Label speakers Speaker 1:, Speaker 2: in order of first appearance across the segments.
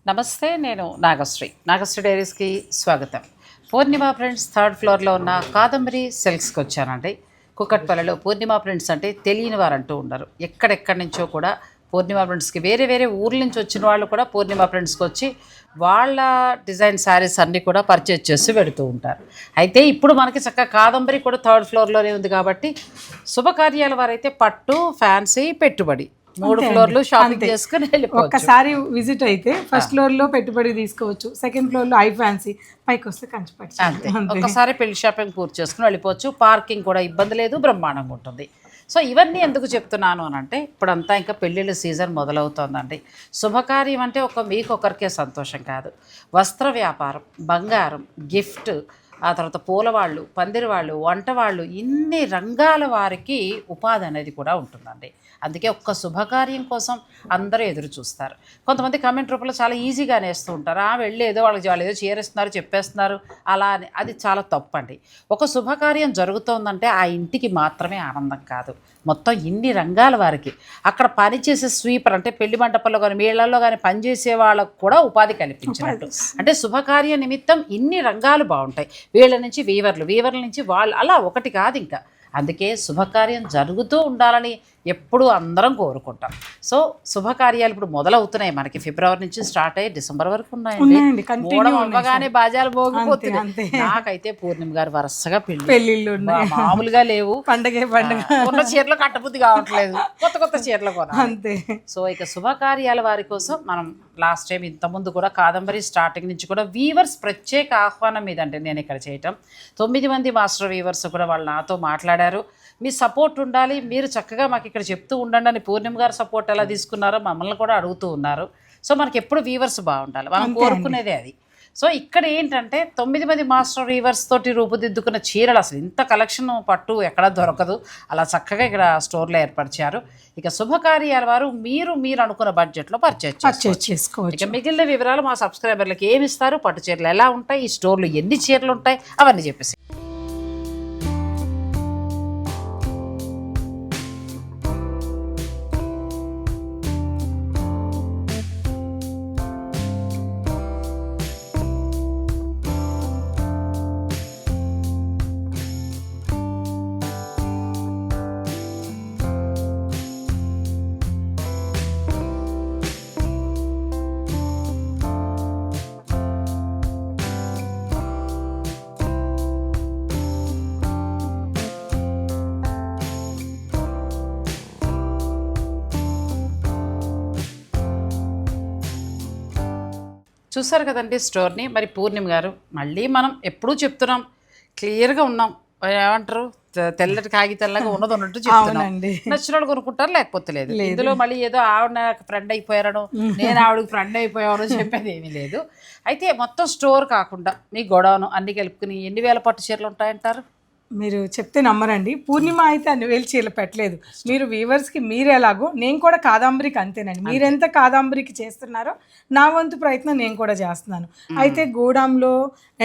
Speaker 1: నమస్తే, నేను నాగశ్రీ డైరీస్కి స్వాగతం. పూర్ణిమ ప్రింట్స్ థర్డ్ ఫ్లోర్లో ఉన్న కాదంబరి సిల్క్స్కి వచ్చానండి. కుకట్పల్లిలో పూర్ణిమ ప్రింట్స్ అంటే తెలియని వారు అంటూ ఉండరు. ఎక్కడెక్కడి నుంచో కూడా పూర్ణిమ ప్రింట్స్కి వేరే ఊర్ల నుంచి వచ్చిన వాళ్ళు కూడా పూర్ణిమ ప్రింట్స్కి వచ్చి వాళ్ళ డిజైన్ శారీస్ అన్నీ కూడా పర్చేజ్ చేసి పెడుతూ ఉంటారు. అయితే ఇప్పుడు మనకి చక్కగా కాదంబరి కూడా థర్డ్ ఫ్లోర్లోనే ఉంది కాబట్టి శుభకార్యాల వారైతే పట్టు, ఫ్యాన్సీ, పెట్టుబడి 3 ఫ్లోర్లు షాపింగ్ చేసుకుని వెళ్ళిపోవచ్చు.
Speaker 2: ఒక్కసారి విజిట్ అయితే ఫస్ట్ ఫ్లోర్ లో పెట్టుబడి తీసుకోవచ్చు, సెకండ్ ఫ్లోర్ లో ఐ ఫ్యాన్సీ, పైకి వస్తే కంచిపట్టు.
Speaker 1: అంతే, ఒక్కసారి పెళ్లి షాపింగ్ పూర్తి చేసుకుని వెళ్ళిపోవచ్చు. పార్కింగ్ కూడా ఇబ్బంది లేదు, బ్రహ్మాండంగా ఉంటుంది. సో ఇవన్నీ ఎందుకు చెప్తున్నాను అని అంటే ఇప్పుడంతా ఇంకా పెళ్ళిళ్ళ సీజన్ మొదలవుతోందండి. శుభకార్యం అంటే మీకు ఒకరికే సంతోషం కాదు. వస్త్ర వ్యాపారం, బంగారం, గిఫ్ట్, ఆ తర్వాత పూలవాళ్ళు, పందిరివాళ్ళు, వంటవాళ్ళు, ఇన్ని రంగాల వారికి ఉపాధి అనేది కూడా ఉంటుందండి. అందుకే ఒక్క శుభకార్యం కోసం అందరూ ఎదురు చూస్తారు. కొంతమంది కామెంట్ రూపంలో చాలా ఈజీగా వేస్తూ ఉంటారు, వెళ్ళి వాళ్ళు ఏదో చేరేస్తున్నారు, చెప్పేస్తున్నారు అలా అని. అది చాలా తప్పండి. ఒక శుభకార్యం జరుగుతోందంటే ఆ ఇంటికి మాత్రమే ఆనందం కాదు, మొత్తం ఇన్ని రంగాల వారికి. అక్కడ పనిచేసే స్వీపర్ అంటే పెళ్లి మండపంలో కానీ మేళల్లో కానీ పనిచేసే వాళ్ళకు కూడా ఉపాధి కల్పించినట్టు. అంటే శుభకార్య నిమిత్తం ఇన్ని రంగాలు బాగుంటాయి. వీళ్ళ నుంచి వీవర్ల నుంచి వాళ్ళు, అలా ఒకటి కాదు ఇంకా. అందుకే శుభకార్యం జరుగుతూ ఉండాలని ఎప్పుడూ అందరం కోరుకుంటాం. సో శుభకార్యాలు ఇప్పుడు మొదలవుతున్నాయి. మనకి ఫిబ్రవరి నుంచి స్టార్ట్ అయ్యి డిసెంబర్ వరకు ఉన్నాయండి. అవ్వగానే బాజాలు మోగిపోతున్నాయి. నాకైతే పూర్ణిమ గారు వరుసగా పెళ్ళిళ్ళు మామూలుగా లేవు.
Speaker 2: పండగ
Speaker 1: ఉన్న చీరలు కట్టబుద్ధి కావట్లేదు, కొత్త చీరలు కొనాలి అంతే. సో ఇక శుభకార్యాల వారి కోసం మనం లాస్ట్ టైం ఇంతకుముందు కూడా కాదంబరి స్టార్టింగ్ నుంచి కూడా వీవర్స్ ప్రత్యేక ఆహ్వానం మీద అంటే నేను ఇక్కడ చేయటం 9 మంది మాస్టర్ వీవర్స్ కూడా వాళ్ళు నాతో మాట్లాడారు. మీ సపోర్ట్ ఉండాలి, మీరు చక్కగా మాకు ఇక్కడ చెప్తూ ఉండండి అని. పూర్ణిమ గారు సపోర్ట్ ఎలా తీసుకున్నారో మమ్మల్ని కూడా అడుగుతూ ఉన్నారు. సో మనకి ఎప్పుడు వీవర్స్ బాగుండాలి, మనం కోరుకునేదే అది. సో ఇక్కడ ఏంటంటే 9 మంది మాస్టర్ వీవర్స్ తోటి రూపుదిద్దుకున్న చీరలు, అసలు ఇంత కలెక్షన్ పట్టు ఎక్కడా దొరకదు. అలా చక్కగా ఇక్కడ స్టోర్లో ఏర్పరిచారు. ఇక శుభకార్యాల వారు మీరు అనుకున్న బడ్జెట్లో పర్చేజ్ చేసుకోవచ్చు. ఇక మిగిలిన వివరాలు మా సబ్స్క్రైబర్లకు ఏమి ఇస్తారు, పట్టు చీరలు ఎలా ఉంటాయి, ఈ స్టోర్లో ఎన్ని చీరలు ఉంటాయి, అవన్నీ చెప్పేసి. చూసారు కదండి స్టోర్ని. మరి పూర్ణిమ గారు, మళ్ళీ మనం ఎప్పుడూ చెప్తున్నాం, క్లియర్గా ఉన్నాం, ఏమంటారు, తెల్లటి కాగితాల్లాగా ఉన్నట్టు చెప్తున్నాం. నచ్చిన వాళ్ళు కొనుక్కుంటారు, లేకపోతే లేదు. ఇందులో మళ్ళీ ఏదో ఆవిడ ఫ్రెండ్ అయిపోయారను, నేను ఆవిడకి ఫ్రెండ్ అయిపోయాను చెప్పేది ఏమీ లేదు. అయితే మొత్తం స్టోర్ కాకుండా మీ గొడవను అన్ని కలుపుకుని ఎన్ని వేల పట్టు చీరలు ఉంటాయంటారు?
Speaker 2: మీరు చెప్తే నమ్మరండి. పూర్ణిమ అయితే అన్ని వేలు చీరలు పెట్టలేదు. మీరు వీవర్స్కి మీరు ఎలాగో నేను కూడా కాదంబరికి అంతేనండి. మీరెంత కాదంబరికి చేస్తున్నారో నా వంతు ప్రయత్నం నేను కూడా చేస్తున్నాను. అయితే గోడాంలో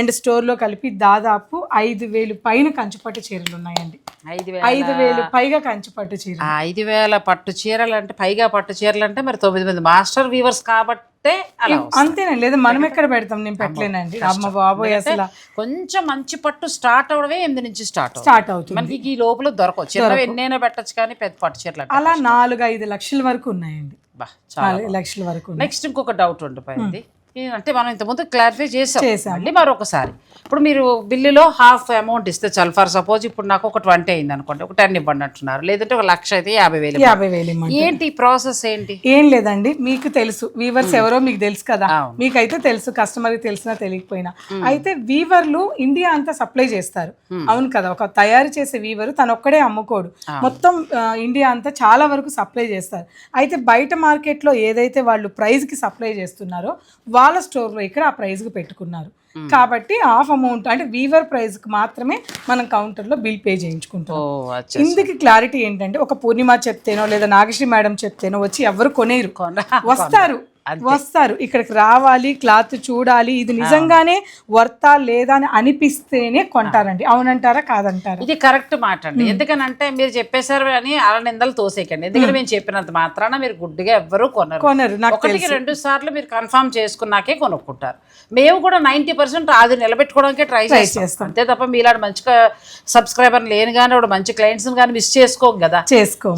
Speaker 2: అండ్ స్టోర్లో కలిపి దాదాపు 5,000 పైన కంచిపట్టు చీరలు ఉన్నాయండి. 5,000 పైగా కంచిపట్టు చీరలు.
Speaker 1: 5,000 పట్టు చీరలు అంటే, పైగా పట్టు చీరలు అంటే మరి 9 మంది మాస్టర్ వీవర్స్ కాబట్టి
Speaker 2: అంతేనండి. లేదా మనం ఎక్కడ పెడతాం, నేను పెట్టలేనండి. అమ్మ బాబోయ్, అసలు
Speaker 1: కొంచెం మంచి పట్టు స్టార్ట్ అవడమే 8 నుంచి స్టార్ట్ అవుతుంది. మనకి ఈ లోపల దొరకవచ్చు. చీరలు ఎన్నైనా పెట్టచ్చు, కానీ పెద్ద పట్టు చీరలు
Speaker 2: అలా 4-5 లక్షల వరకు ఉన్నాయండి. 4 లక్షల వరకు.
Speaker 1: నెక్స్ట్ ఇంకొక డౌట్ ఉండిపోయింది. అంటే మనం ఇంతకుముందు క్లారిఫై చేసాం, మళ్ళీ మరొకసారి. ఇప్పుడు మీరు బిల్లులో హాఫ్ అమౌంట్ ఇస్తే చాలు. ఫర్ సపోజ్ ఇప్పుడు నాకు ఒక 20 అయింది అనుకోండి, ఒక 10 ఇవ్వండి అంటున్నారు. లేదంటే 1,00,000 అయితే 50,000. ఏంటి ప్రాసెస్ ఏంటి?
Speaker 2: ఏం లేదండి, మీకు తెలుసు వీవర్స్ ఎవరో మీకు తెలుసు కదా. మీకైతే తెలుసు, కస్టమర్కి తెలిసినా తెలియకపోయినా. అయితే వీవర్లు ఇండియా అంతా సప్లై చేస్తారు, అవును కదా. ఒక తయారు చేసే వీవరు తను ఒక్కడే అమ్ముకోడు, మొత్తం ఇండియా అంతా చాలా వరకు సప్లై చేస్తారు. అయితే బయట మార్కెట్లో ఏదైతే వాళ్ళు ప్రైస్కి సప్లై చేస్తున్నారో వాళ్ళ స్టోర్లో ఇక్కడ ఆ ప్రైస్కి పెట్టుకున్నారు. కాబట్టి హాఫ్ అమౌంట్ అంటే వీవర్ ప్రైస్కి మాత్రమే మనం కౌంటర్లో బిల్ పే చేయించుకుంటాం. ఇందుకు క్లారిటీ ఏంటంటే, ఒక పూర్ణిమ చెప్తేనో లేదా నాగశ్రీ మేడం చెప్తేనో వచ్చి ఎవరు కొనేరు. వస్తారు వస్తారు ఇక్కడికి రావాలి, క్లాత్ చూడాలి, ఇది నిజంగానే వర్తా లేదా అని అనిపిస్తేనే కొంటారండి. అవునంటారా కాదంటారా?
Speaker 1: ఇది కరెక్ట్ మాట అండి. ఎందుకనంటే మీరు చెప్పేశారు అని అలా నిందలు తోసేయకండి. ఎందుకంటే మేము చెప్పినంత మాత్రాన మీరు గుడ్డిగా ఎవ్వరూ కొనరు. ఒకటికి 2 సార్లు మీరు కన్ఫర్మ్ చేసుకున్నాకే కొనుక్కుంటారు. మేము కూడా 90% అది నిలబెట్టుకోవడానికే ట్రై చేస్తాం. అంతే తప్ప మీలాంటి మంచి సబ్స్క్రైబర్ లేని కానీ మంచి క్లయింట్స్ కానీ మిస్ చేసుకోం కదా.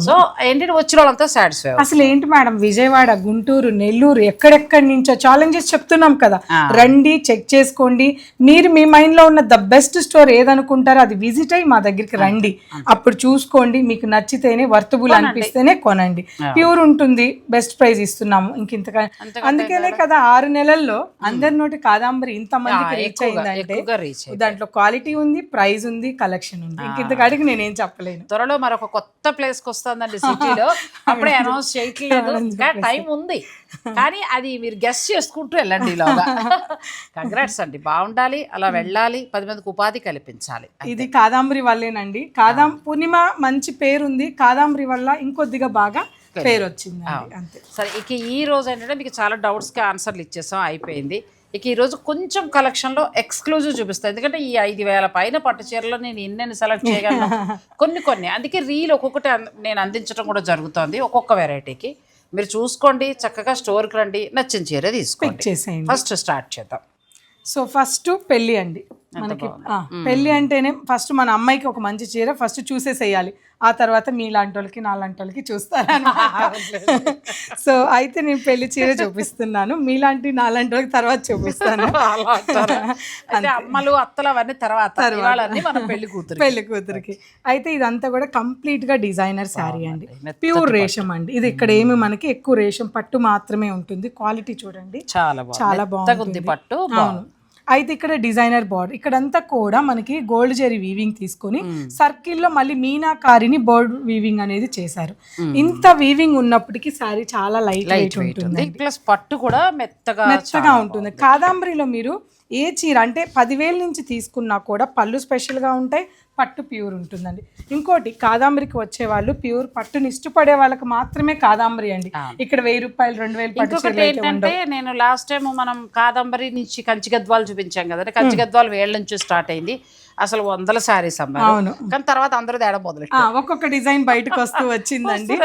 Speaker 1: సో ఏంటంటే వచ్చిన వాళ్ళంతా సాటిస్ఫై.
Speaker 2: అసలు ఏంటి మేడం, విజయవాడ, గుంటూరు, నెల్లూరు ఎక్కడెక్కడి నుంచో ఛాలెంజెస్ చెప్తున్నాం కదా, రండి చెక్ చేసుకోండి. మీరు మీ మైండ్ లో ఉన్న ద బెస్ట్ స్టోర్ ఏదనుకుంటారో అది విజిట్ అయ్యి మా దగ్గరికి రండి. అప్పుడు చూసుకోండి, మీకు నచ్చితేనే వర్తబుల్ అనిపిస్తేనే కొనండి. ప్యూర్ ఉంటుంది, బెస్ట్ ప్రైస్ ఇస్తున్నాము. ఇంకింతగా అందుకనే కదా 6 నెలల్లో అందరి నోటి కాదంబరి ఇంత మందికి రీచ్ అయిందంటే దాంట్లో క్వాలిటీ ఉంది, ప్రైస్ ఉంది, కలెక్షన్ ఉంది. ఇంకింతకాడికి నేనేం చెప్పలేను.
Speaker 1: త్వరలో మరొక కొత్త ప్లేస్ కి వస్తుందండి సిటీలో. అప్పుడే అనౌన్స్ చేయట్లేదు, ఇంకా టైం ఉంది. కానీ అది మీరు గెస్ట్ చేసుకుంటూ వెళ్ళండి ఇలాగా. కంగ్రాట్స్ అండి, బాగుండాలి, అలా వెళ్ళాలి, 10 మందికి ఉపాధి కల్పించాలి.
Speaker 2: ఇది కాదంబరి వల్లేనండి. పూర్ణిమ మంచి పేరుంది, కాదంబరి వల్ల ఇంకొద్దిగా బాగా పేరు వచ్చింది అంతే.
Speaker 1: సరే, ఇక ఈ రోజు ఏంటంటే మీకు చాలా డౌట్స్కి ఆన్సర్లు ఇచ్చేసాం, అయిపోయింది. ఇక ఈరోజు కొంచెం కలెక్షన్లో ఎక్స్క్లూజివ్ చూపిస్తాను. ఎందుకంటే ఈ 5,000 పైన పట్టు చీరలో నేను ఎన్నెన్ని సెలెక్ట్ చేయగలను కొన్ని. అందుకే రీల్ ఒక్కొక్కటి నేను అందించడం కూడా జరుగుతుంది ఒక్కొక్క వెరైటీకి. మీరు చూసుకోండి, చక్కగా స్టోర్కి రండి, నచ్చిన చీర తీసుకోండి. ఫస్ట్ స్టార్ట్ చేద్దాం.
Speaker 2: సో ఫస్ట్ పెళ్ళి అండి. మనకి పెళ్ళి అంటేనే ఫస్ట్ మన అమ్మాయికి ఒక మంచి చీర ఫస్ట్ చూసేసేయాలి. ఆ తర్వాత మీలాంటి వాళ్ళకి నాలాంటి వాళ్ళకి చూస్తారన్నమాట. సో అయితే నేను పెళ్లి చీర చూపిస్తున్నాను, మీలాంటి నాలాంటి వాళ్ళకి తర్వాత చూపిస్తాను.
Speaker 1: అమ్మలు అత్తలు అవన్నీ తర్వాత
Speaker 2: పెళ్లి కూతురికి. అయితే ఇదంతా కూడా కంప్లీట్ గా డిజైనర్ శారీ అండి, ప్యూర్ రేషం అండి. ఇది ఇక్కడ ఏమి మనకి ఎక్కువ రేషం పట్టు మాత్రమే ఉంటుంది. క్వాలిటీ చూడండి, చాలా బాగుంది పట్టు. అవును. అయితే ఇక్కడ డిజైనర్ బోర్డర్, ఇక్కడంతా కూడా మనకి గోల్డ్ జెరీ వీవింగ్ తీసుకొని సర్కిల్లో మళ్ళీ మీనాకారిని బోర్డ్ వీవింగ్ అనేది చేశారు. ఇంత వీవింగ్ ఉన్నప్పటికీ సారీ చాలా లైట్ వెయిట్ ఉంటుంది,
Speaker 1: ప్లస్ పట్టు కూడా
Speaker 2: మెత్తగా ఉంటుంది. కాదంబరిలో మీరు ఏ చీర అంటే 10,000 నుంచి తీసుకున్నా కూడా పళ్ళు స్పెషల్గా ఉంటాయి, పట్టు ప్యూర్ ఉంటుందండి. ఇంకోటి కాదంబరికి వచ్చే వాళ్ళు ప్యూర్ పట్టుని ఇష్టపడే వాళ్ళకి మాత్రమే కాదంబరి అండి. ఇక్కడ 1,000 రూపాయలు 2,000
Speaker 1: పట్టు. నేను లాస్ట్ టైం మనం కాదంబరి నుంచి కంచిగద్వాలు చూపించాం కదా, కంచిగద్వాలు వేళ్ళ నుంచి స్టార్ట్ అయింది. అసలు 100 శారీస్ అమ్మాయి, కానీ తర్వాత అందరూ తేడా మొదలు
Speaker 2: ఒక్కొక్క డిజైన్ బయటకు వస్తూ వచ్చిందండి.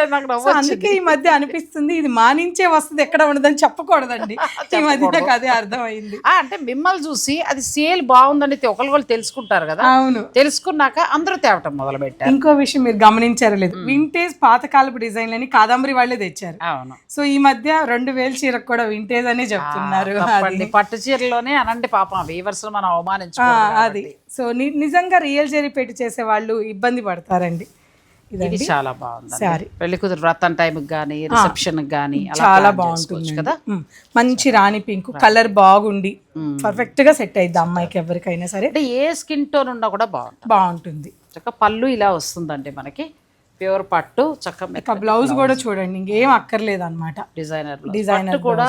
Speaker 2: అందుకే ఈ మధ్య అనిపిస్తుంది ఇది మానించే వస్తుంది, ఎక్కడ ఉండదని చెప్పకూడదండి. ఈ మధ్య నాకు అదే అర్థమైంది.
Speaker 1: అంటే మిమ్మల్ని చూసి అది సేల్ బాగుందని ఒకళ్ళు తెలుసుకుంటారు కదా. అవును, తెలుసుకున్నాక అందరూ తేవటం మొదలు పెట్టారు.
Speaker 2: ఇంకో విషయం మీరు గమనించారో లేదు, వింటేజ్ పాతకాలపు డిజైన్లని కాదంబరి వాళ్ళే తెచ్చారు. అవును. సో ఈ మధ్య 2,000 చీరకు కూడా వింటేజ్ అనే చెప్తున్నారు.
Speaker 1: పట్టు చీరలోనే అనండి పాపం వీవర్స్ మనం అవమానించు.
Speaker 2: అది సో నిజంగా రియల్ జరీ పెట్టి చేసే వాళ్ళు ఇబ్బంది పడతారండి.
Speaker 1: ఇది చాలా బాగుంది సారీ. పెళ్లి కూతురు వ్రతం టైంకి కానీ రిసెప్షన్ కానీ
Speaker 2: చాలా బాగుంటుంది కదా. మంచి రాణి పింక్ కలర్ బాగుండి పర్ఫెక్ట్ గా సెట్ అయ్యింది అమ్మాయికి ఎవరికైనా సరే.
Speaker 1: అంటే ఏ స్కిన్ టోన్ ఉన్నా కూడా
Speaker 2: బాగుంటుంది.
Speaker 1: చక్కగా పళ్ళు ఇలా వస్తుందండి మనకి, ప్యూర్ పట్టు. చక్కగా
Speaker 2: బ్లౌజ్ కూడా చూడండి, ఇంకేం అక్కర్లేదు అనమాట.
Speaker 1: డిజైనర్ కూడా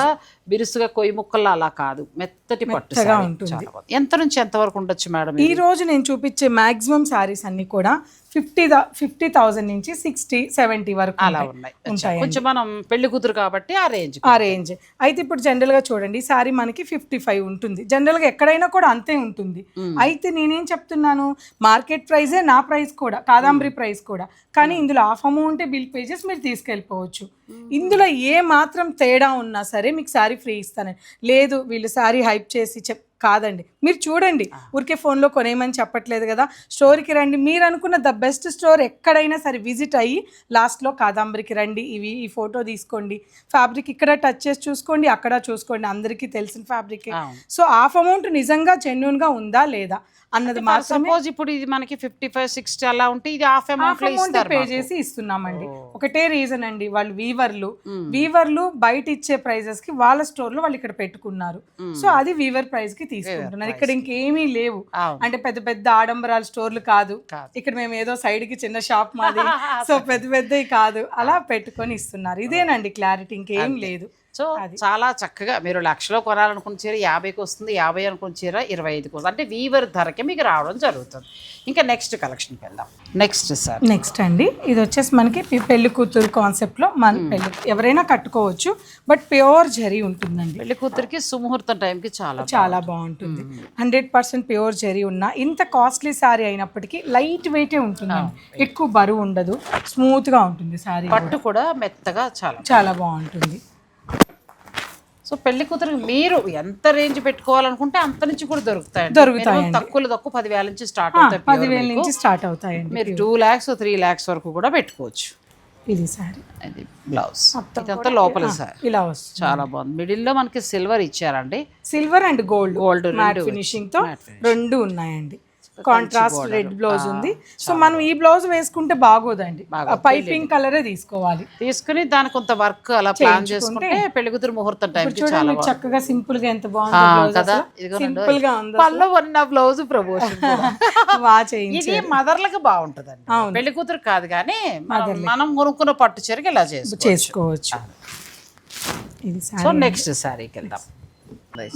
Speaker 1: బిరుసుగా కొయ్యి ముక్కల్లో అలా కాదు, మెత్తటి పట్టుగా ఉంటుంది. ఎంత నుంచి ఎంత వరకు ఉండొచ్చు మేడం?
Speaker 2: ఈ రోజు నేను చూపించే మాక్సిమం శారీస్ అన్ని కూడా 50,000 నుంచి 60-70 వరకు
Speaker 1: అలా ఉన్నాయి. కొంచెం మనం పెళ్లి కూతురు కాబట్టి ఆ రేంజ్.
Speaker 2: అయితే ఇప్పుడు జనరల్ గా చూడండి, శారీ మనకి 55 ఉంటుంది. జనరల్ గా ఎక్కడైనా కూడా అంతే ఉంటుంది. అయితే నేనేం చెప్తున్నాను, మార్కెట్ ప్రైజే నా ప్రైస్ కూడా, కాదంబరి ప్రైస్ కూడా. కానీ ఇందులో హాఫ్ అమౌంట్ బిల్ పేజెస్ మీరు తీసుకెళ్ళిపోవచ్చు. ఇందులో ఏ మాత్రం తేడా ఉన్నా సరే మీకు శారీ ఫ్రీ ఇస్తాను. లేదు వీళ్ళు శారీ హైప్ చేసి కాదండి, మీరు చూడండి, ఊరికే ఫోన్లో కొనేయమని చెప్పట్లేదు కదా. స్టోర్కి రండి, మీరు అనుకున్న ద బెస్ట్ స్టోర్ ఎక్కడైనా సరే విజిట్ అయ్యి లాస్ట్లో కాదంబరికి రండి, ఈ ఫోటో తీసుకోండి, ఫ్యాబ్రిక్ ఇక్కడ టచ్ చేసి చూసుకోండి, అక్కడ చూసుకోండి, అందరికీ తెలిసిన ఫ్యాబ్రికే. సో హాఫ్ అమౌంట్ నిజంగా జెన్యూన్గా ఉందా లేదా అన్నది మాత్రమే.
Speaker 1: సపోజ్ ఇప్పుడు ఇది మనకి 55-60 అలా ఉంటే ఇది హాఫ్ అమౌంట్
Speaker 2: పే చేసి ఇస్తున్నామండి. ఒకటే రీజన్ అండి, వాళ్ళు వీవర్లు బయట ఇచ్చే ప్రైజెస్ కి వాళ్ళ స్టోర్ లో వాళ్ళు ఇక్కడ పెట్టుకున్నారు. సో అది వీవర్ ప్రైస్ కి తీసుకుంటున్నారు. ఇక్కడ ఇంకేమీ లేవు, అంటే పెద్ద పెద్ద ఆడంబరాల స్టోర్లు కాదు. ఇక్కడ మేము ఏదో సైడ్ కి చిన్న షాప్ మాది, సో పెద్దవి కాదు, అలా పెట్టుకొని ఇస్తున్నారు. ఇదేనండి క్లారిటీ, ఇంకేం లేదు.
Speaker 1: సో చాలా చక్కగా మీరు 1,00,000లో కొనాలనుకున్న చీర 50కి వస్తుంది, 50 అనుకున్న చీర 25కి వస్తుంది. అంటే వీవర్ ధరకే మీకు రావడం జరుగుతుంది. ఇంకా నెక్స్ట్ కలెక్షన్కి వెళ్దాం. నెక్స్ట్ సార్,
Speaker 2: నెక్స్ట్ అండి ఇది వచ్చేసి మనకి పెళ్లి కూతురు కాన్సెప్ట్లో మన పెళ్లి ఎవరైనా కట్టుకోవచ్చు, బట్ ప్యూర్ జరీ ఉంటుందండి.
Speaker 1: పెళ్లి కూతురికి సుముహూర్తం టైంకి చాలా
Speaker 2: బాగుంటుంది. 100% ప్యూర్ జరీ ఉన్న ఇంత కాస్ట్లీ శారీ అయినప్పటికీ లైట్ వెయిటే ఉంటుందండి, ఎక్కువ బరువు ఉండదు, స్మూత్గా ఉంటుంది శారీ,
Speaker 1: పట్టు కూడా మెత్తగా
Speaker 2: చాలా బాగుంటుంది.
Speaker 1: సో పెళ్లి కూతురికి మీరు ఎంత రేంజ్ పెట్టుకోవాలనుకుంటే అంత నుంచి కూడా దొరుకుతాయి. తక్కువ 10,000 నుంచి స్టార్ట్ అవుతాయి,
Speaker 2: 10,000 నుంచి స్టార్ట్ అవుతాయండి.
Speaker 1: మీరు 2 lakhs 3 lakhs వరకు కూడా పెట్టుకోవచ్చు.
Speaker 2: ఇది సారీ,
Speaker 1: ఇది బ్లౌజ్, ఇదంతా లోపల సారీ
Speaker 2: ఇలా వస్తుంది,
Speaker 1: చాలా బాగుంది. మిడిల్ లో మనకి సిల్వర్ ఇచ్చారండి,
Speaker 2: silver and gold matte finishing తో రెండు ఉన్నాయండి. కాంట్రాస్ట్ రెడ్ బ్లౌజ్ ఉంది. సో మనం ఈ బ్లౌజ్ వేసుకుంటే బాగోదండి, పైపింగ్ కలరే తీసుకుని
Speaker 1: దాని కొంత వర్క్ అలా ప్లాన్ చేసుకుంటే పెళ్లి కూతురు ముహూర్తం టైం
Speaker 2: చాలా చక్కగా సింపుల్ గా ఎంత బాగుంది కదా, సింపుల్ గా ఉంది.
Speaker 1: పళ్ళు ఉన్న బ్లౌజ్ ప్రమోషన్ ఇది మదర్లకు బాగుంటదండి, పెళ్లి కూతురు కాదు కానీ మనం కొనుక్కున్న పట్టు చీరకి ఇలా చేసుకోవచ్చు. సో నెక్స్ట్ సారీకి వెళ్దాం.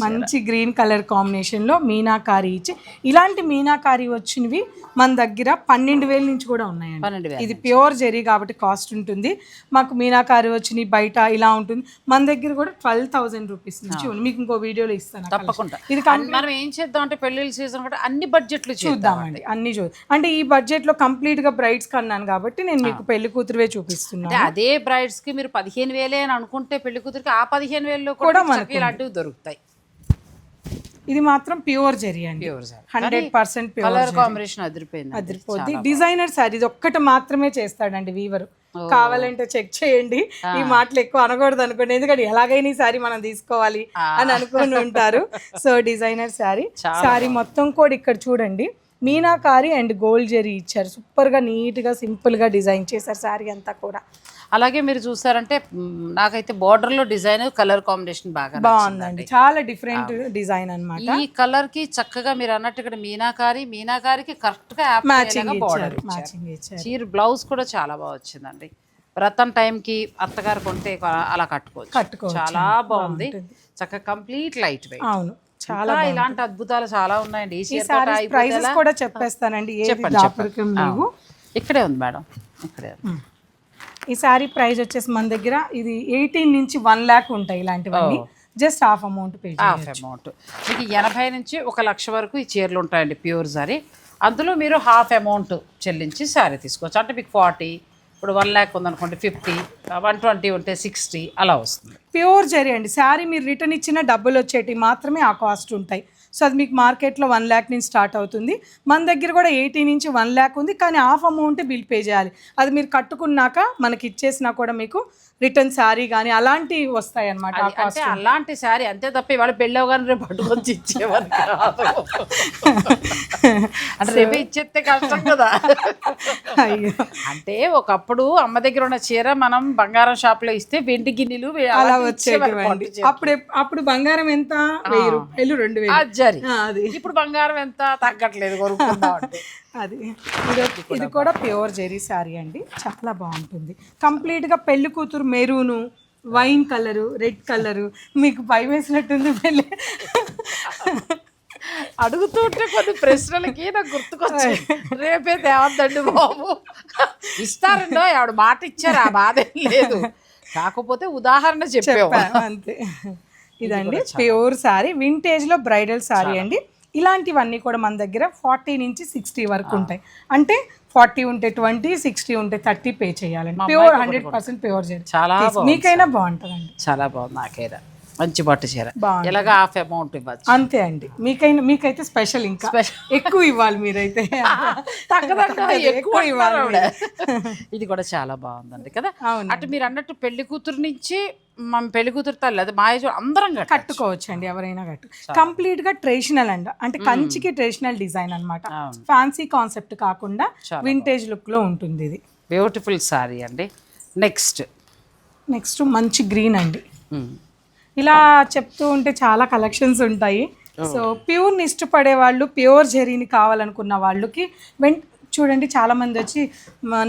Speaker 2: మంచి గ్రీన్ కలర్ కాంబినేషన్ లో మీనాకారి ఇచ్చి, ఇలాంటి మీనాకారి వచ్చినవి మన దగ్గర 12,000 నుంచి కూడా ఉన్నాయండి. ఇది ప్యూర్ జెరీ కాబట్టి కాస్ట్ ఉంటుంది. మాకు మీనాకారి వచ్చినవి బయట ఇలా ఉంటుంది, మన దగ్గర కూడా 12,000 రూపీస్ నుంచి ఉంది. మీకు ఇంకో వీడియోలో ఇస్తాను
Speaker 1: తప్పకుండా. ఇది మనం ఏం చేద్దాం అంటే పెళ్లి సీజన్ కూడా అన్ని బడ్జెట్లు
Speaker 2: చూద్దామండి, అన్ని అంటే ఈ బడ్జెట్ లో కంప్లీట్ గా బ్రైడ్స్ కన్నాను కాబట్టి నేను మీకు పెళ్లి కూతురువే చూపిస్తున్నాను.
Speaker 1: అదే బ్రైడ్స్ కి మీరు 15,000 అని అనుకుంటే పెళ్లి కూతురికి ఆ 15,000లో కూడా మనకి ఇలాంటివి దొరుకుతాయి.
Speaker 2: ఇది మాత్రం ప్యూర్ జెరీ అండి, 100%
Speaker 1: కలర్ కాంబినేషన్ అదిరిపోయింది.
Speaker 2: డిజైనర్ సారీ ఇది ఒక్కటి మాత్రమే చేస్తాడండి వీవర్, కావాలంటే చెక్ చేయండి. ఈ మాటలు ఎక్కువ అనకూడదు అనుకోండి, ఎందుకంటే ఎలాగైనా ఈ సారీ మనం తీసుకోవాలి అని అనుకుని ఉంటారు. సో డిజైనర్ సారీ మొత్తం కూడా ఇక్కడ చూడండి మీనాకారి అండ్ గోల్డ్ జెరీ ఇచ్చారు, సూపర్ గా నీట్ గా సింపుల్ గా డిజైన్ చేశారు సారీ అంతా కూడా.
Speaker 1: అలాగే మీరు చూసారంటే నాకైతే బార్డర్ లో డిజైన్ కలర్ కాంబినేషన్ బాగా
Speaker 2: బాగుందండి, చాలా డిఫరెంట్ డిజైన్ అన్నమాట.
Speaker 1: ఈ కలర్ కి చక్కగా మీరు అన్నట్టు ఇక్కడ మీనాకారికి కరెక్ట్ గా బార్డర్ చీర బ్లౌజ్ కూడా చాలా బాగా వచ్చిందండి. వ్రతం టైం కి అత్తగారు కొంటే అలా కట్టుకోవచ్చు, చాలా బాగుంది. చక్కగా కంప్లీట్ లైట్ వెయిట్.
Speaker 2: అవును, చాలా
Speaker 1: ఇలాంటి అద్భుతాలు చాలా ఉన్నాయండి.
Speaker 2: ప్రైజెస్ కూడా చెప్పేస్తానండి,
Speaker 1: ఇక్కడే ఉంది మేడం, ఇక్కడే ఉంది.
Speaker 2: ఈ సారీ ప్రైస్ వచ్చేసి మన దగ్గర ఇది 18 నుంచి 1 lakh ఉంటాయి ఇలాంటివన్నీ, జస్ట్ హాఫ్ అమౌంట్ పే చేయాలి.
Speaker 1: హాఫ్ అమౌంట్ మీకు 80 నుంచి 1,00,000 వరకు ఈ చీరలు ఉంటాయండి ప్యూర్ సారీ. అందులో మీరు హాఫ్ అమౌంట్ చెల్లించి శారీ తీసుకోవచ్చు. అంటే మీకు 40, ఇప్పుడు 1 lakh ఉందనుకోండి 50, 120 ఉంటే 60 అలా వస్తుంది.
Speaker 2: ప్యూర్ జరీ అండి, శారీ మీరు రిటర్న్ ఇచ్చిన డబ్బులు వచ్చేటి మాత్రమే ఆ కాస్ట్ ఉంటాయి. సో అది మీకు మార్కెట్లో 1 lakh నుంచి స్టార్ట్ అవుతుంది, మన దగ్గర కూడా 80 నుంచి 1 lakh ఉంది, కానీ హాఫ్ అమౌంట్ బిల్ పే చేయాలి. అది మీరు కట్టుకున్నాక మనకి ఇచ్చేసినా కూడా మీకు రిటర్న్ శారీ కానీ అలాంటివి వస్తాయి అన్నమాట.
Speaker 1: అంటే అలాంటి శారీ అంతే తప్ప ఇవాళ పెళ్ళవగానే రేపు పట్టుకొచ్చి ఇచ్చేవారు అంటే రేపు ఇచ్చేస్తే కష్టం కదా.
Speaker 2: అయ్యో,
Speaker 1: అంటే ఒకప్పుడు అమ్మ దగ్గర ఉన్న చీర మనం బంగారం షాప్ లో ఇస్తే వెండి గిన్నెలు
Speaker 2: అలా వచ్చేవి. అప్పుడు బంగారం ఎంత, 1,000 రూపాయలు, 2,000.
Speaker 1: ఇప్పుడు బంగారం ఎంత తగ్గట్లేదు కొనుక్కుందాం అంటే.
Speaker 2: అది ఇది కూడా ప్యూర్ జెరీ శారీ అండి, చాలా బాగుంటుంది. కంప్లీట్గా పెళ్లి కూతురు maroon, wine colour, red colour, మీకు భయం వేసినట్టుంది పెళ్ళి
Speaker 1: అడుగుతుంటే కొన్ని ప్రశ్నలకి నాకు గుర్తుకొచ్చాయి. రేపే తేవద్దండి బాబు, ఇస్తారండో ఆవిడ మాట ఇచ్చారు, ఆ బాధ లేదు, కాకపోతే ఉదాహరణ చెప్పావు
Speaker 2: అంతే. ఇదండి ప్యూర్ శారీ, వింటేజ్ లో బ్రైడల్ శారీ అండి. ఇలాంటివన్నీ కూడా మన దగ్గర 40 నుంచి 60 వరకు ఉంటాయి. అంటే 40 ఉంటే 20, 60 ఉంటే 30 పే చేయాలండి. ప్యూర్ 100% ప్యూర్ జెరీ,
Speaker 1: చాలా
Speaker 2: మీకైనా బాగుంటుందండి.
Speaker 1: చాలా బాగుంది, నాకైనా మంచి పట్టు చీర, ఎలాగ హాఫ్ అమౌంట్ ఇవ్వచ్చు
Speaker 2: అంతే అండి. మీకైతే స్పెషల్, ఇంకా ఎక్కువ ఇవ్వాలి మీరైతే,
Speaker 1: ఎక్కువ ఇవ్వాలి. ఇది కూడా చాలా బాగుందండి కదా. అటు మీరు అన్నట్టు పెళ్లి కూతురు నుంచి మనం పెళ్లి కూతురు తల్లి అది మాయజో అందరం
Speaker 2: కట్టుకోవచ్చు అండి, ఎవరైనా కంప్లీట్ గా ట్రెడిషనల్ అండి, అంటే కంచికి ట్రెడిషనల్ డిజైన్ అన్నమాట, ఫ్యాన్సీ కాన్సెప్ట్ కాకుండా వింటేజ్ లుక్ లో ఉంటుంది. ఇది
Speaker 1: బ్యూటిఫుల్ సారీ అండి.
Speaker 2: నెక్స్ట్ మంచి గ్రీన్ అండి. ఇలా చెప్తూ ఉంటే చాలా కలెక్షన్స్ ఉంటాయి. సో ప్యూర్ని ఇష్టపడే వాళ్ళు, ప్యూర్ జెరీని కావాలనుకున్న వాళ్ళకి చూడండి, చాలా మంది వచ్చి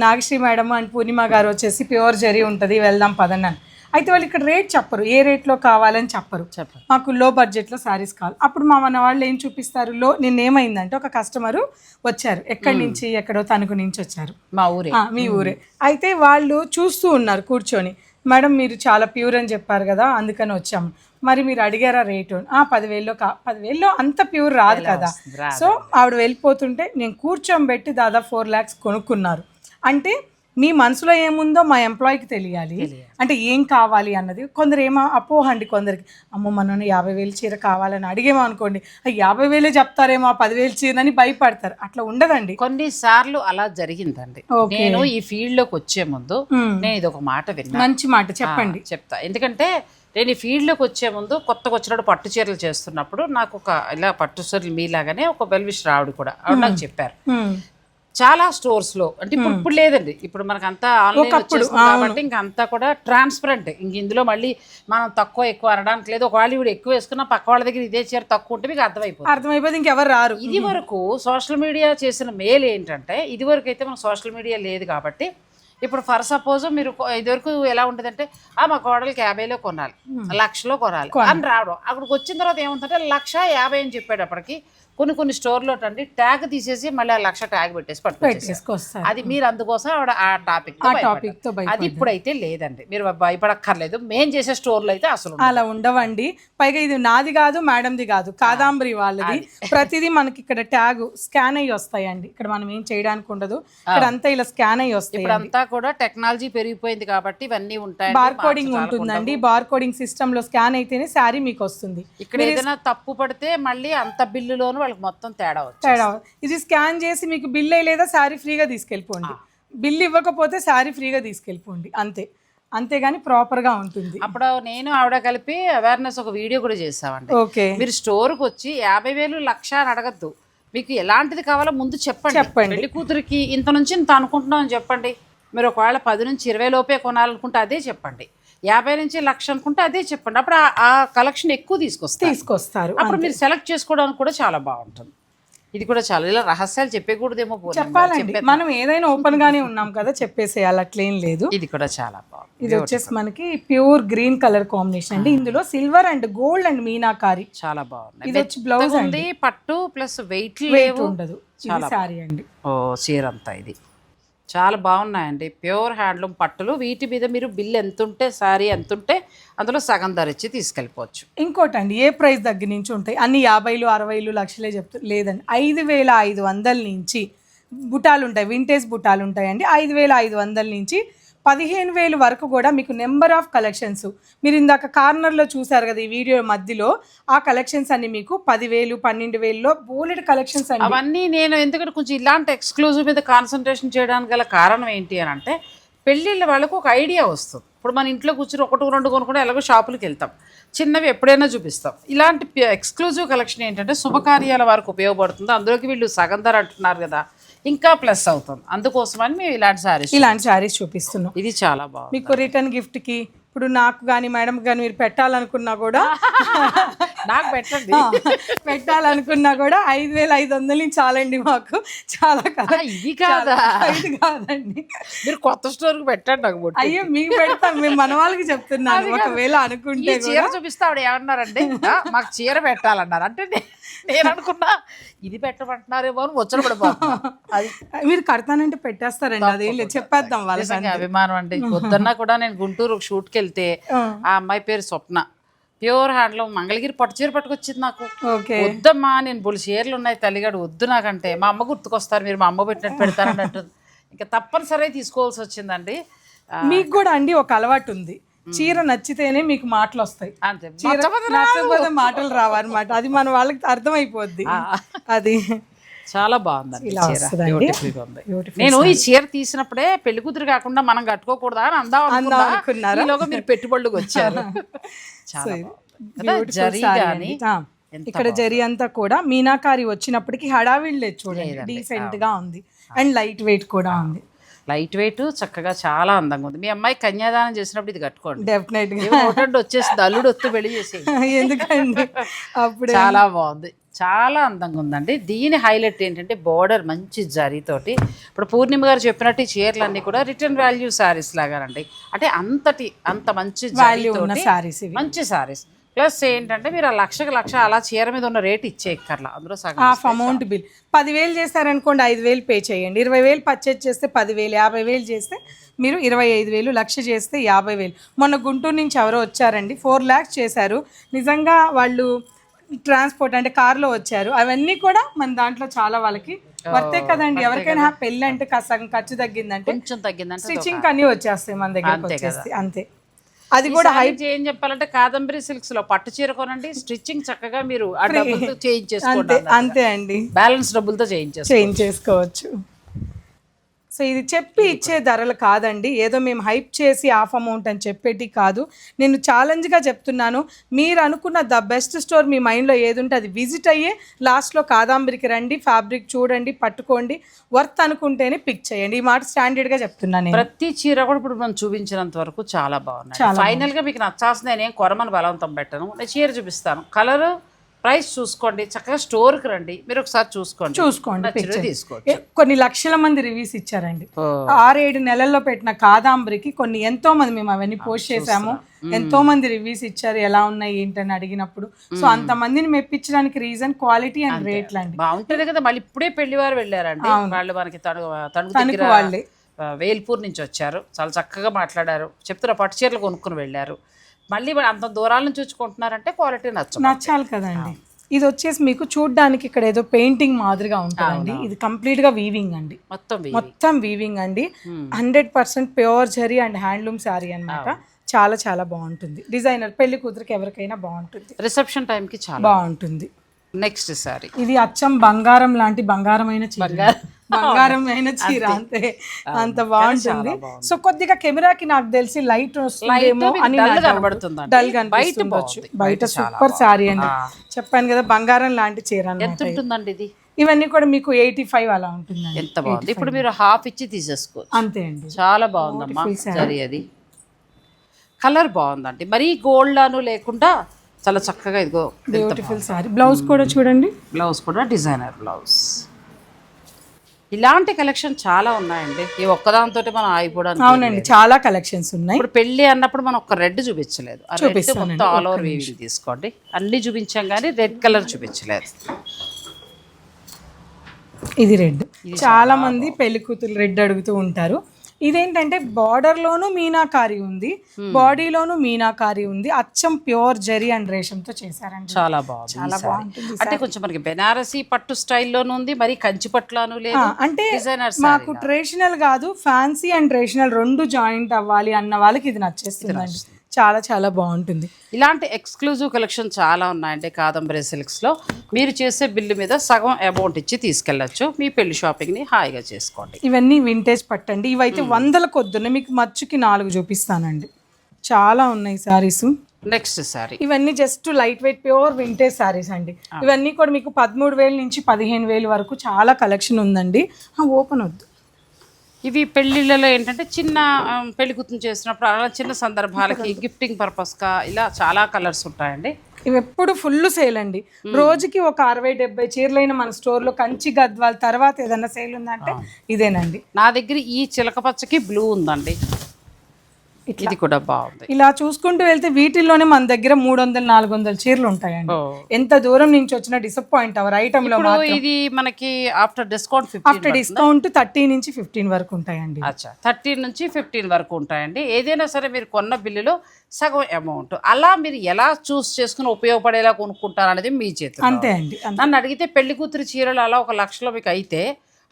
Speaker 2: నాగశ్రీ మేడం అండ్ పూర్ణిమ గారు వచ్చేసి ప్యూర్ జెరీ ఉంటుంది వెళ్దాం పదండి అని. అయితే వాళ్ళు ఇక్కడ రేట్ చెప్పరు, ఏ రేట్లో కావాలని చెప్పరు. మాకు లో బడ్జెట్లో శారీస్ కావాలి. అప్పుడు మా మన వాళ్ళు ఏం చూపిస్తారు, నిన్నేమైందంటే ఒక కస్టమరు వచ్చారు, ఎక్కడి నుంచి, ఎక్కడో తణుకు నుంచి వచ్చారు,
Speaker 1: మా ఊరే,
Speaker 2: మీ ఊరే. అయితే వాళ్ళు చూస్తూ ఉన్నారు కూర్చొని, మేడం మీరు చాలా ప్యూర్ అని చెప్పారు కదా అందుకని వచ్చాము, మరి మీరు అడిగారా రేటు, 10,000లో 10,000లో అంత ప్యూర్ రాదు కదా. సో ఆవిడ వెళ్ళిపోతుంటే నేను కూర్చోబెట్టి దాదాపు 4 lakhs కొనుక్కున్నారు. అంటే మీ మనసులో ఏముందో మా ఎంప్లాయీకి తెలియాలి, అంటే ఏం కావాలి అన్నది. కొందరు ఏమో అపోహ అండి కొందరికి, అమ్మో మనం 50,000 చీర కావాలని అడిగేమో అనుకోండి, 50,000 చెప్తారేమో 10,000 చీర అని భయపడతారు. అట్లా ఉండదండి.
Speaker 1: కొన్నిసార్లు అలా జరిగిందండి. నేను ఈ ఫీల్డ్ లోకి వచ్చే ముందు నేను ఇది ఒక మాట విన్నా,
Speaker 2: మంచి మాట చెప్పండి.
Speaker 1: చెప్తా. ఎందుకంటే నేను ఈ ఫీల్డ్లోకి వచ్చే ముందు కొత్తగా వచ్చినప్పుడు పట్టు చీరలు చేస్తున్నప్పుడు నాకు ఒక ఇలా పట్టు చీరలు మీలాగానే ఒక వెల్విష్ ఆవిడ కూడా ఆవిడ నాకు చెప్పారు, చాలా స్టోర్స్లో అంటే ఇప్పుడు లేదండి, ఇప్పుడు మనకు అంతా ఆన్లైన్ వచ్చేస్తుంది కాబట్టి ఇంక అంతా కూడా ట్రాన్స్పరెంట్. ఇంక ఇందులో మళ్ళీ మనం తక్కువ ఎక్కువ అనడానికి లేదు. ఒకవేళ ఇప్పుడు ఎక్కువ వేసుకున్నా పక్క వాళ్ళ దగ్గర ఇదే చీర తక్కువ ఉంటే మీకు
Speaker 2: అర్థమైపోతుంది, ఇంకెవరు రారు.
Speaker 1: ఇది వరకు సోషల్ మీడియా చేసిన మేలు ఏంటంటే, ఇది వరకు అయితే మనకు సోషల్ మీడియా లేదు కాబట్టి, ఇప్పుడు ఫర్ సపోజ్ మీరు ఇదివరకు ఎలా ఉంటుందంటే మా కోడలికి 50,000లో కొనాలి, 1,00,000లో కొనాలి అని రావడం. అక్కడికి వచ్చిన తర్వాత ఏముందంటే 1,50,000 అని చెప్పేటప్పటికి కొన్ని స్టోర్లో అండి ట్యాగ్ తీసేసి మళ్ళీ 1,00,000 ట్యాగ్ పెట్టేసి పట్టుకొచ్చేస్తారు. అది మీరు అందుకోసం ఆవిడ ఆ టాపిక్ అది ఇప్పుడైతే లేదండి, మీరు భయపడక్కర్లేదు. మేం చేసే స్టోర్లో అయితే అసలు
Speaker 2: అలా ఉండవండి. పైగా ఇది నాది కాదు మేడంది కాదు, కాదాంబరి వాళ్ళది. ప్రతిదీ మనకి ఇక్కడ ట్యాగ్ స్కాన్ అయ్యి వస్తాయండి. ఇక్కడ మనం ఏం చేయడానికి ఉండదు, ఇక్కడ అంతా ఇలా స్కాన్ అయ్యి వస్తాయి.
Speaker 1: ఇప్పుడంతా కూడా టెక్నాలజీ పెరిగిపోయింది కాబట్టి ఇవన్నీ ఉంటాయి.
Speaker 2: బార్ కోడింగ్ ఉంటుందండి, బార్ కోడింగ్ సిస్టమ్ లో స్కాన్ అయితేనే శారీ మీకు వస్తుంది.
Speaker 1: ఇక్కడ ఏదైనా తప్పు పడితే మళ్ళీ అంత బిల్లులోను వాళ్ళకి మొత్తం తేడా.
Speaker 2: ఇది స్కాన్ చేసి మీకు బిల్ అయ్యలేదా శారీ ఫ్రీగా తీసుకెళ్ళిపోండి, బిల్ ఇవ్వకపోతే శారీ ఫ్రీగా తీసుకెళ్ళిపోండి, అంతేగాని ప్రాపర్ గా ఉంటుంది.
Speaker 1: అప్పుడు నేను ఆవిడ కలిపి అవేర్నెస్ ఒక వీడియో కూడా చేసామండి. మీరు స్టోర్కి వచ్చి 50,000 1,00,000 అని అడగద్దు, మీకు ఎలాంటిది కావాలో ముందు చెప్పండి. పెళ్లి కూతురికి ఇంత నుంచి ఇంత అనుకుంటున్నాం అని చెప్పండి. మీరు ఒకవేళ 10 నుంచి 20 లోపే కొనాలనుకుంటే అదే చెప్పండి, 50 నుంచి 1,00,000 అనుకుంటే అదే చెప్పండి. అప్పుడు ఆ కలెక్షన్ ఎక్కువ తీసుకొస్తారు. అప్పుడు మీరు సెలెక్ట్ చేసుకోవడానికి కూడా చాలా బాగుంటుంది. ఇది కూడా చాలా ఇలా రహస్యాలు చెప్పకూడదేమో,
Speaker 2: చెప్పాలండి. మనం ఏదైనా ఓపెన్ గానే ఉన్నాం కదా, చెప్పేసేయాలి, అట్లేం లేదు.
Speaker 1: ఇది కూడా చాలా బాగుంది.
Speaker 2: ఇది వచ్చేసి మనకి ప్యూర్ గ్రీన్ కలర్ కాంబినేషన్ అండి. ఇందులో silver and gold and meenakari
Speaker 1: చాలా బాగుంది.
Speaker 2: ఇది వచ్చి బ్లౌజ్ అండి,
Speaker 1: పట్టు ప్లస్ వెయిట్
Speaker 2: ఉండదు. ఇది సారీ అండి.
Speaker 1: చీర అంతా ఇది చాలా బాగున్నాయండి. ప్యూర్ హ్యాండ్లూమ్ పట్టులు. వీటి మీద మీరు బిల్ ఎంత ఉంటే శారీ ఎంత ఉంటే అందులో సగం ధర ఇచ్చి తీసుకెళ్ళిపోవచ్చు.
Speaker 2: ఇంకోటి అండి, ఏ ప్రైస్ దగ్గర నుంచి ఉంటాయి అన్ని 50,000 60,000 లక్షలే చెప్తారు. లేదండి, 5,500 నుంచి బుటాలు ఉంటాయి, వింటేజ్ బుటాలు ఉంటాయండి. 5,500 నుంచి 15,000 వరకు కూడా మీకు నెంబర్ ఆఫ్ కలెక్షన్స్. మీరు ఇందాక కార్నర్లో చూసారు కదా ఈ వీడియో మధ్యలో, ఆ కలెక్షన్స్ అన్ని మీకు 10,000 12,000లో బోలెడ్ కలెక్షన్స్ అండి.
Speaker 1: అవన్నీ నేను ఎందుకంటే కొంచెం ఇలాంటి ఎక్స్క్లూజివ్ మీద కాన్సన్ట్రేషన్ చేయడానికి గల కారణం ఏంటి అని అంటే, పెళ్ళిళ్ళ వాళ్ళకు ఒక ఐడియా వస్తుంది. ఇప్పుడు మన ఇంట్లో కూర్చొని 1 2 కొనుక్కుంటే ఎలాగో షాపులకు వెళ్తాం, చిన్నవి ఎప్పుడైనా చూపిస్తాం. ఇలాంటి ఎక్స్క్లూజివ్ కలెక్షన్ ఏంటంటే శుభకార్యాల వారికి ఉపయోగపడుతుంది. అందులోకి వీళ్ళు సగం ధర అంటున్నారు కదా, ఇంకా ప్లస్ అవుతుంది. అందుకోసమని మేము ఇలాంటి శారీస్ చూపిస్తున్నాం. ఇది చాలా బాగుంది.
Speaker 2: మీకు రిటర్న్ గిఫ్ట్ కి ఇప్పుడు నాకు కానీ మేడం కానీ మీరు పెట్టాలనుకున్నా కూడా
Speaker 1: నాకు పెట్టండి,
Speaker 2: పెట్టాలనుకున్నా కూడా 5,500 నుంచి చాలండి మాకు. చాలా కదా,
Speaker 1: ఇది కాదా?
Speaker 2: ఇది కాదండి,
Speaker 1: మీరు కొత్త స్టోర్ కి పెట్టండి నాకు.
Speaker 2: అయ్యో మీకు పెడతాం, మేము మన వాళ్ళకి చెప్తున్నాను. ఒకవేళ అనుకుంటే
Speaker 1: చీర చూపిస్తే ఆవిడ ఏమన్నారంటే మాకు చీర పెట్టాలన్నారు. అంటే నేను అనుకున్నా ఇది పెట్టమంటున్నారేమో అని వచ్చిన
Speaker 2: అది మీరు కడతానంటే పెట్టేస్తారండి, అదేం లేదు, చెప్పేద్దాం వాళ్ళకి.
Speaker 1: అభిమానం అంటే పొద్దున్నా కూడా నేను గుంటూరు షూట్కి వెళ్తే ఆ అమ్మాయి పేరు స్వప్న, ప్యూర్ హ్యాండ్లూమ్ మంగళగిరి పట్టు చీర పట్టుకొచ్చింది నాకు. వద్దమ్మా నేను బుల్ చీరలు ఉన్నాయి తల్లిగాడు వద్దు నాకంటే, మా అమ్మ గుర్తుకొస్తారు, మీరు మా అమ్మ పెట్టినట్టు పెడతారని అంటుంది. ఇంకా తప్పనిసరిగా తీసుకోవాల్సి వచ్చిందండి.
Speaker 2: మీకు కూడా అండి ఒక అలవాటు ఉంది, చీర నచ్చితేనే మీకు మాటలు వస్తాయి, నచ్చకపోతే మాటలు రావన్నమాట. అది మన వాళ్ళకి అర్థమైపోద్ది. అది
Speaker 1: చాలా బాగుందండి. నేను ఈ చీర తీసినప్పుడే పెళ్లి కూతురు కాకుండా మనం కట్టుకోకూడదా అని అందాం, మీరు పెట్టుబడులకు వచ్చారు.
Speaker 2: ఇక్కడ జరీ అంతా కూడా మీనాకారి వచ్చినప్పటికీ హడావిడి చూడండి, డీసెంట్ గా ఉంది అండ్ లైట్ వెయిట్ కూడా ఉంది.
Speaker 1: లైట్ వెయిట్ చక్కగా చాలా అందంగా ఉంది. మీ అమ్మాయి కన్యాదానం చేసినప్పుడు ఇది కట్టుకోండి,
Speaker 2: డెఫినెట్ గా
Speaker 1: వచ్చేసి అల్లుడు వస్తూ పెళ్లి చేసి.
Speaker 2: ఎందుకండి అప్పుడు
Speaker 1: చాలా బాగుంది. చాలా అందంగా ఉందండి. దీని హైలైట్ ఏంటంటే బోర్డర్ మంచి జరీతోటి, ఇప్పుడు పూర్ణిమ గారు చెప్పినట్టు ఈ చీరలన్నీ కూడా రిటర్న్ వాల్యూ శారీస్ లాగానండి. అంటే అంత మంచి జరీతోటి
Speaker 2: సారీస్
Speaker 1: మంచి శారీస్. ప్లస్ ఏంటంటే మీరు ఆ లక్షకు లక్ష అలా చీర మీద ఉన్న రేట్ ఇచ్చేయక్కర్లా, అందులో సగం
Speaker 2: హాఫ్ అమౌంట్ బిల్ 10,000 చేస్తారనుకోండి 5,000 పే చేయండి. 20,000 పర్చేజ్ చేస్తే 10,000, 50,000 చేస్తే మీరు 25,000, లక్ష చేస్తే 50,000. మొన్న గుంటూరు నుంచి ఎవరో వచ్చారండి, 4 lakhs చేశారు. నిజంగా వాళ్ళు ట్రాన్స్పోర్ట్ అంటే కార్లో వచ్చారు. అవన్నీ కూడా మన దాంట్లో చాలా వాళ్ళకి వర్తే కదండి. ఎవరికైనా పెళ్ళి అంటే సగం ఖర్చు తగ్గిందంటే
Speaker 1: కొంచెం తగ్గిందంటే
Speaker 2: స్టిచ్చింగ్ అన్నీ వచ్చేస్తాయి మన దగ్గరకు వచ్చేసి అంతే. అది కూడా
Speaker 1: ఏం చెప్పాలంటే కాదంబరి సిల్క్స్ లో పట్టు చీర కొనండి, స్టిచ్చింగ్ చక్కగా మీరు ఆ డబ్బులతో చేంజ్ చేసుకోండి.
Speaker 2: అంతే అండి,
Speaker 1: బ్యాలెన్స్ డబ్బులతో చేంజ్
Speaker 2: చేసుకోవచ్చు. సో ఇది చెప్పి ఇచ్చే ధరలు కాదండి, ఏదో మేము హైప్ చేసి హాఫ్ అమౌంట్ అని చెప్పేటి కాదు. నేను ఛాలెంజ్గా చెప్తున్నాను, మీరు అనుకున్న ద బెస్ట్ స్టోర్ మీ మైండ్లో ఏది ఉంటే అది విజిట్ అయ్యే లాస్ట్లో కాదంబరికి రండి, ఫ్యాబ్రిక్ చూడండి, పట్టుకోండి, వర్త్ అనుకుంటేనే పిక్ చేయండి. ఈ మాట స్టాండర్డ్గా చెప్తున్నాను.
Speaker 1: ప్రతి చీర కూడా ఇప్పుడు మనం చూపించినంత వరకు చాలా బాగున్నాయి. ఫైనల్గా మీకు నచ్చాల్సింది నేనేం కొరమని బలవంతం పెట్టను, నేను చీర చూపిస్తాను, కలర్ ప్రైస్ చూసుకోండి, చక్కగా స్టోర్కి రండి, మీరు ఒకసారి చూసుకోండి తీసుకోండి.
Speaker 2: కొన్ని లక్షల మంది రివ్యూస్ ఇచ్చారండి 6-7 నెలల్లో పెట్టిన కాదాంబరికి. కొన్ని ఎంతో మంది, మేము అవన్నీ పోస్ట్ చేసాము, ఎంతో మంది రివ్యూస్ ఇచ్చారు ఎలా ఉన్నాయి ఏంటని అడిగినప్పుడు. సో అంత మందిని మెప్పించడానికి రీజన్ క్వాలిటీ అండ్ రేట్లు అండి.
Speaker 1: బాగుంటుంది కదా. మళ్ళీ ఇప్పుడే పెళ్లి వారు వెళ్ళారండి, వాళ్ళు మనకి తణుకు వాళ్ళే వేల్పూర్ నుంచి వచ్చారు, చాలా చక్కగా మాట్లాడారు, చెప్తున్నా పట్టు చీరలు కొనుక్కుని వెళ్ళారు. మళ్ళీ అంత దూరాల నుంచి వచ్చుకుంటున్నారంటే క్వాలిటీ
Speaker 2: నచ్చాలి కదండి. ఇది వచ్చేసి మీకు చూడడానికి ఇక్కడ ఏదో పెయింటింగ్ మాదిరిగా ఉంటుందండి, ఇది కంప్లీట్ గా వీవింగ్ అండి, మొత్తం వీవింగ్ అండి. 100% pure zari and handloom sari అన్నమాట. చాలా చాలా బాగుంటుంది. డిజైనర్ పెళ్లి కూతురికి ఎవరికైనా బాగుంటుంది,
Speaker 1: రిసెప్షన్ టైం కి చాలా బాగుంటుంది. నెక్స్ట్ సారీ
Speaker 2: ఇది అచ్చం బంగారం లాంటి బంగారమైన చీర అంతే, అంత బాగుంటుంది. సో కొద్దిగా కెమెరాకి నాకు తెలిసి లైట్ వస్తుందేమో అని డల్ గా అనిపిస్తుండొచ్చు. బయట సూపర్ సారీ అండి, చెప్పాను కదా బంగారం లాంటి చీర
Speaker 1: అన్నమాట. ఇది
Speaker 2: ఇవన్నీ కూడా మీకు 85 అలా ఉంటుంది.
Speaker 1: ఎంత బాగుంది. ఇప్పుడు మీరు హాఫ్ ఇచ్చి తీసేసుకోవచ్చు.
Speaker 2: అంతే అండి,
Speaker 1: చాలా బాగుందమ్మా సారీ. అది కలర్ బాగుందండి, మరీ గోల్డ్ అను లేకుండా చాలా చక్కగా. ఇదిగో
Speaker 2: బ్యూటిఫుల్ సారీ. బ్లౌజ్ కూడా చూడండి,
Speaker 1: బ్లౌజ్ కూడా డిజైనర్ బ్లౌజ్. ఇలాంటి కలెక్షన్ చాలా ఉన్నాయండి, ఈ ఒక్కదాంతో మనం ఆగిపోవడానికి.
Speaker 2: అవునండి, చాలా కలెక్షన్స్ ఉన్నాయి.
Speaker 1: ఇప్పుడు పెళ్లి అన్నప్పుడు మనం ఒక రెడ్ చూపించలేదు, మొత్తం ఆల్ ఓవర్ వీవింగ్ తీసుకోండి. అన్ని చూపించాం కానీ రెడ్ కలర్ చూపించలేదు.
Speaker 2: ఇది రెడ్, చాలా మంది పెళ్లి కూతురు రెడ్ అడుగుతూ ఉంటారు. ఇదేంటంటే బార్డర్లోనూ మీనాకారి ఉంది, బాడీలోనూ మీనాకారి ఉంది, అచ్చం ప్యూర్ జరీ అండ్ రేషంతో చేశారండి.
Speaker 1: చాలా బాగుంది, చాలా బాగుంటుంది. అంటే కొంచెం మనకి బెనారసీ పట్టు స్టైల్లోనూ ఉంది, మరి కంచి పట్టులోనూ లేదు.
Speaker 2: అంటే మాకు ట్రెడిషనల్ కాదు, ఫ్యాన్సీ అండ్ ట్రెడిషనల్ రెండు జాయింట్ అవ్వాలి అన్న వాళ్ళకి ఇది నచ్చేస్తుందండి. చాలా చాలా బాగుంటుంది.
Speaker 1: ఇలాంటి ఎక్స్క్లూజివ్ కలెక్షన్ చాలా ఉన్నాయండి కాదంబరి సిల్క్స్లో. మీరు చేసే బిల్లు మీద సగం అమౌంట్ ఇచ్చి తీసుకెళ్ళచ్చు, మీ పెళ్లి షాపింగ్ని హాయిగా చేసుకోండి.
Speaker 2: ఇవన్నీ వింటేజ్ పట్టండి, ఇవైతే 100 కొద్దున్నాయి. మీకు మచ్చుకి 4 చూపిస్తానండి, చాలా ఉన్నాయి సారీస్.
Speaker 1: నెక్స్ట్ సారీ,
Speaker 2: ఇవన్నీ just light weight pure vintage saris అండి. ఇవన్నీ కూడా మీకు 13,000 నుంచి 15,000 వరకు చాలా కలెక్షన్ ఉందండి. ఓపెన్ వద్దు.
Speaker 1: ఇవి పెళ్ళిళ్ళలో ఏంటంటే చిన్న పెళ్లి కూతురు చేసినప్పుడు అలా చిన్న సందర్భాలకి గిఫ్టింగ్ పర్పస్గా ఇలా చాలా కలర్స్ ఉంటాయండి.
Speaker 2: ఇవి ఎప్పుడు ఫుల్ సేల్ అండి, రోజుకి ఒక 60-70 చీరలైన మన స్టోర్లో. కంచి గద్వాల తర్వాత ఏదైనా సేల్ ఉందంటే ఇదేనండి.
Speaker 1: నా దగ్గర ఈ చిలక పచ్చకి బ్లూ ఉందండి, ఇది కూడా బాగుంది.
Speaker 2: ఇలా చూసుకుంటూ వెళ్తే వీటిల్లోనే మన దగ్గర 300-400 చీరలు ఉంటాయండి. ఎంత దూరం నుంచి వచ్చినా డిసప్పాయింట్ అవర్ ఐటమ్ లో.
Speaker 1: ఇది మనకి ఆఫ్టర్ డిస్కౌంట్
Speaker 2: 30 నుంచి 15 వరకు ఉంటాయండి.
Speaker 1: 30 నుంచి 15 వరకు ఉంటాయండి. ఏదైనా సరే మీరు కొన్న బిల్లులో సగం అమౌంట్, అలా మీరు ఎలా చూస్ చేసుకుని ఉపయోగపడేలా కొనుక్కుంటారు అనేది మీ చేతిలో.
Speaker 2: అంతే అండి.
Speaker 1: నన్ను అడిగితే పెళ్లి కూతురు చీరలు అలా 1 లక్షలో మీకు అయితే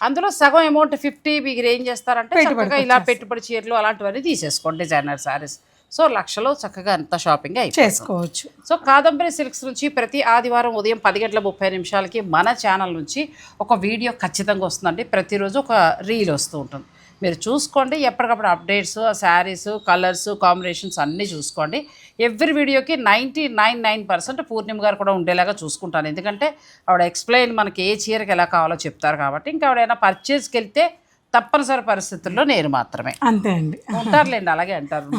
Speaker 1: అందులో సగం అమౌంట్ 50 మీరు ఏం చేస్తారంటే చక్కగా ఇలా పెట్టుబడి చీరలు అలాంటివన్నీ తీసేసుకోండి, డిజైనర్ శారీస్. సో లక్షలో చక్కగా అంత షాపింగ్
Speaker 2: చేసుకోవచ్చు.
Speaker 1: సో కాదంబరి సిల్క్స్ నుంచి ప్రతి ఆదివారం ఉదయం 10:30 మన ఛానల్ నుంచి ఒక వీడియో ఖచ్చితంగా వస్తుందండి. ప్రతిరోజు ఒక రీల్ వస్తూ ఉంటుంది, మీరు చూసుకోండి. ఎప్పటికప్పుడు అప్డేట్స్, శారీస్, కలర్స్, కాంబినేషన్స్ అన్నీ చూసుకోండి. ఎవ్రీ వీడియోకి 99% పూర్ణిమ గారు కూడా ఉండేలాగా చూసుకుంటాను, ఎందుకంటే ఆవిడ ఎక్స్ప్లెయిన్ మనకి ఏ చీరకి ఎలా కావాలో చెప్తారు కాబట్టి. ఇంకా ఆవిడైనా పర్చేస్కి వెళ్తే తప్పనిసరి పరిస్థితుల్లో నేను మాత్రమే.
Speaker 2: అంతే అండి,
Speaker 1: ఉంటారులేండి, అలాగే ఉంటారు.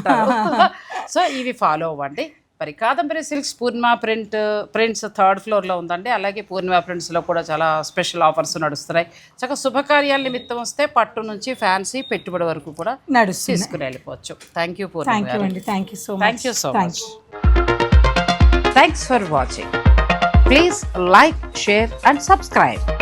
Speaker 1: సో ఇవి ఫాలో అవ్వండి. కాదంబరి సిల్క్స్ పూర్ణిమ ప్రింట్స్ 3rd ఫ్లోర్లో ఉందండి. అలాగే పూర్ణిమ ప్రింట్స్లో కూడా చాలా స్పెషల్ ఆఫర్స్ నడుస్తున్నాయి. చక్కగా శుభకార్యాల నిమిత్తం వస్తే పట్టు నుంచి ఫ్యాన్సీ పెట్టుబడి వరకు కూడా
Speaker 2: నడుస్తుంది.
Speaker 1: తీసుకుని వెళ్ళిపోవచ్చు. Thank you Purnima
Speaker 2: thank you
Speaker 1: గారు.
Speaker 2: అండి, thank you so
Speaker 1: Thank
Speaker 2: much.
Speaker 1: you so much. Thanks for watching. Please like, share and subscribe.